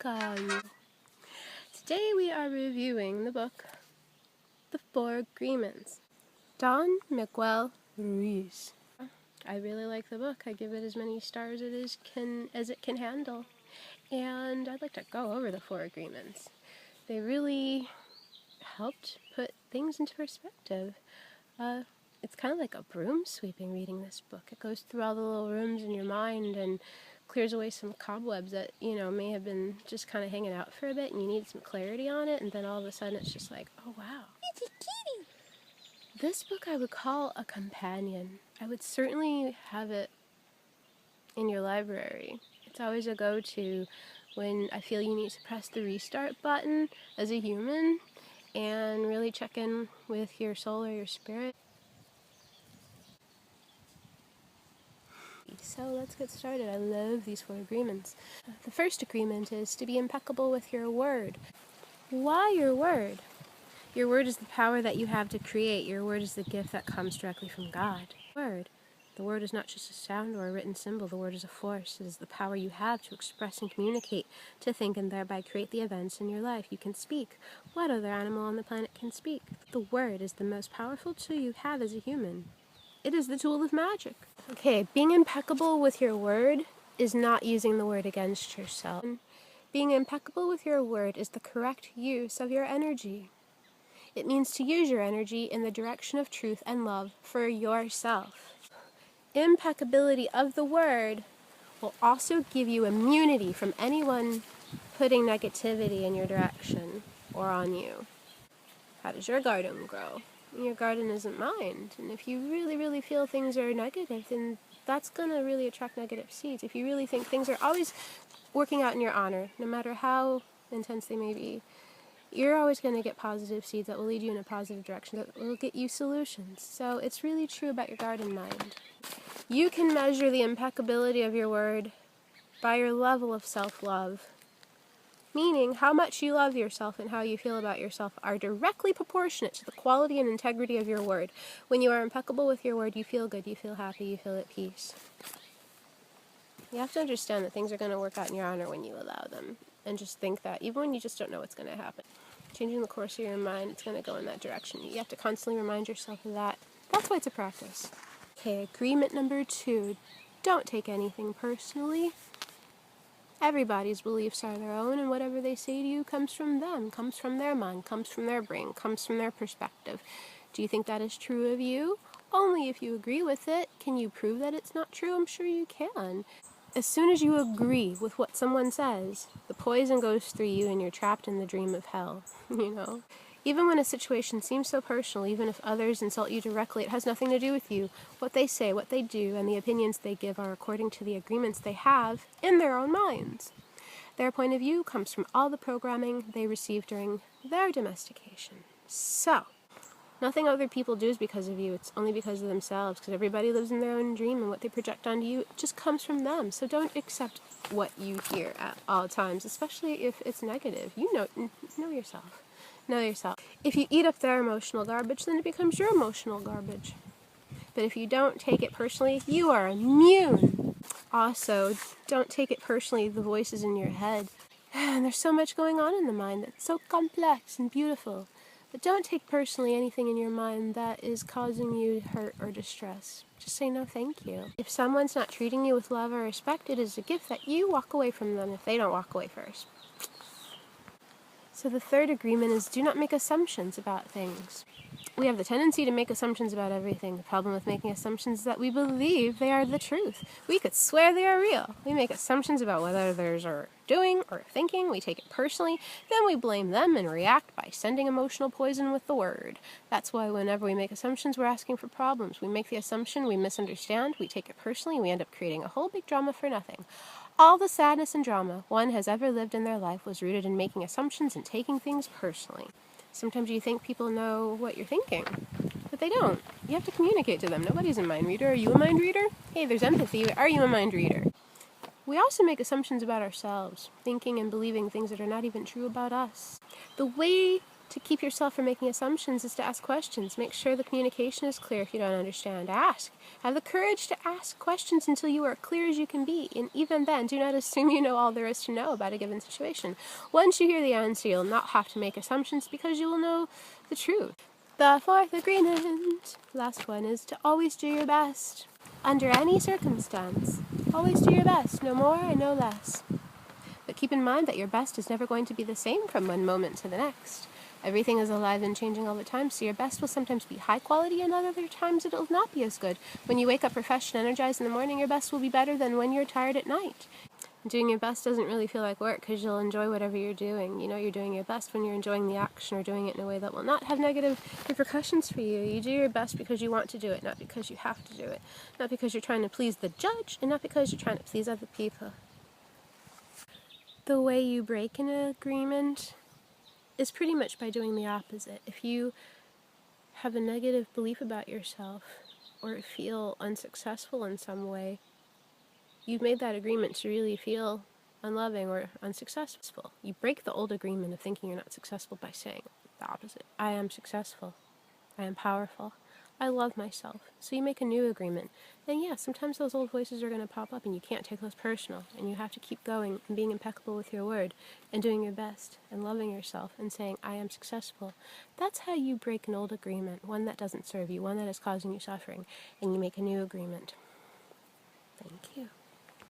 welcome! Today we are reviewing the book, The Four Agreements, Don Miguel Ruiz. I really like the book. I give it as many stars as it can handle. And I'd like to go over the Four Agreements. They really helped put things into perspective. It's kind of like a broom sweeping reading this book. It goes through all the little rooms in your mind and clears away some cobwebs that, may have been just kind of hanging out for a bit and you need some clarity on it, and then all of a sudden it's just like, oh wow. It's a kitty! This book I would call a companion. I would certainly have it in your library. It's always a go-to when I feel you need to press the restart button as a human and really check in with your soul or your spirit. So let's get started. I love these four agreements. The first agreement is to be impeccable with your word. Why your word? Your word is the power that you have to create. Your word is the gift that comes directly from God. Word. The word is not just a sound or a written symbol. The word is a force. It is the power you have to express and communicate, to think and thereby create the events in your life. You can speak. What other animal on the planet can speak? The word is the most powerful tool you have as a human. It is the tool of magic. Okay, being impeccable with your word is not using the word against yourself. Being impeccable with your word is the correct use of your energy. It means to use your energy in the direction of truth and love for yourself. Impeccability of the word will also give you immunity from anyone putting negativity in your direction or on you. How does your garden grow? Your garden isn't mined, and if you really feel things are negative, then that's going to really attract negative seeds. If you really think things are always working out in your honor, no matter how intense they may be, you're always going to get positive seeds that will lead you in a positive direction, that will get you solutions. So it's really true about your garden mind. You can measure the impeccability of your word by your level of self-love. Meaning, how much you love yourself and how you feel about yourself are directly proportionate to the quality and integrity of your word. When you are impeccable with your word, you feel good, you feel happy, you feel at peace. You have to understand that things are going to work out in your honor when you allow them. And just think that, even when you just don't know what's going to happen. Changing the course of your mind, it's going to go in that direction. You have to constantly remind yourself of that. That's why it's a practice. Okay, agreement number 2. Don't take anything personally. Everybody's beliefs are their own, and whatever they say to you comes from them, comes from their mind, comes from their brain, comes from their perspective. Do you think that is true of you? Only if you agree with it. Can you prove that it's not true? I'm sure you can. As soon as you agree with what someone says, the poison goes through you and you're trapped in the dream of hell, Even when a situation seems so personal, even if others insult you directly, it has nothing to do with you. What they say, what they do, and the opinions they give are according to the agreements they have in their own minds. Their point of view comes from all the programming they received during their domestication. So, nothing other people do is because of you. It's only because of themselves, because everybody lives in their own dream, and what they project onto you just comes from them. So don't accept what you hear at all times, especially if it's negative. Know yourself. Know yourself. If you eat up their emotional garbage, then it becomes your emotional garbage. But if you don't take it personally, you are immune. Also, don't take it personally, the voices in your head. And there's so much going on in the mind that's so complex and beautiful. But don't take personally anything in your mind that is causing you hurt or distress. Just say no thank you. If someone's not treating you with love or respect, it is a gift that you walk away from them if they don't walk away first. So the third agreement is do not make assumptions about things. We have the tendency to make assumptions about everything. The problem with making assumptions is that we believe they are the truth. We could swear they are real. We make assumptions about what others are doing or thinking. We take it personally. Then we blame them and react by sending emotional poison with the word. That's why whenever we make assumptions, we're asking for problems. We make the assumption, we misunderstand, we take it personally, and we end up creating a whole big drama for nothing. All the sadness and drama one has ever lived in their life was rooted in making assumptions and taking things personally. Sometimes you think people know what you're thinking, but they don't. You have to communicate to them. Nobody's a mind reader. Are you a mind reader? Hey, there's empathy. Are you a mind reader? We also make assumptions about ourselves, thinking and believing things that are not even true about us. The way To keep yourself from making assumptions is to ask questions. Make sure the communication is clear if you don't understand. Ask. Have the courage to ask questions until you are clear as you can be. And even then, do not assume you know all there is to know about a given situation. Once you hear the answer, you'll not have to make assumptions because you will know the truth. The fourth agreement, last one, is to always do your best. Under any circumstance, always do your best, no more and no less. But keep in mind that your best is never going to be the same from one moment to the next. Everything is alive and changing all the time, so your best will sometimes be high quality and other times it'll not be as good. When you wake up refreshed and energized in the morning, your best will be better than when you're tired at night. Doing your best doesn't really feel like work because you'll enjoy whatever you're doing. You know you're doing your best when you're enjoying the action or doing it in a way that will not have negative repercussions for you. You do your best because you want to do it, not because you have to do it. Not because you're trying to please the judge, and not because you're trying to please other people. The way you break an agreement is pretty much by doing the opposite. If you have a negative belief about yourself or feel unsuccessful in some way, you've made that agreement to really feel unloving or unsuccessful. You break the old agreement of thinking you're not successful by saying the opposite. I am successful. I am powerful. I love myself. So you make a new agreement. And yeah, sometimes those old voices are going to pop up and you can't take those personal. And you have to keep going and being impeccable with your word and doing your best and loving yourself and saying, I am successful. That's how you break an old agreement, one that doesn't serve you, one that is causing you suffering, and you make a new agreement. Thank you.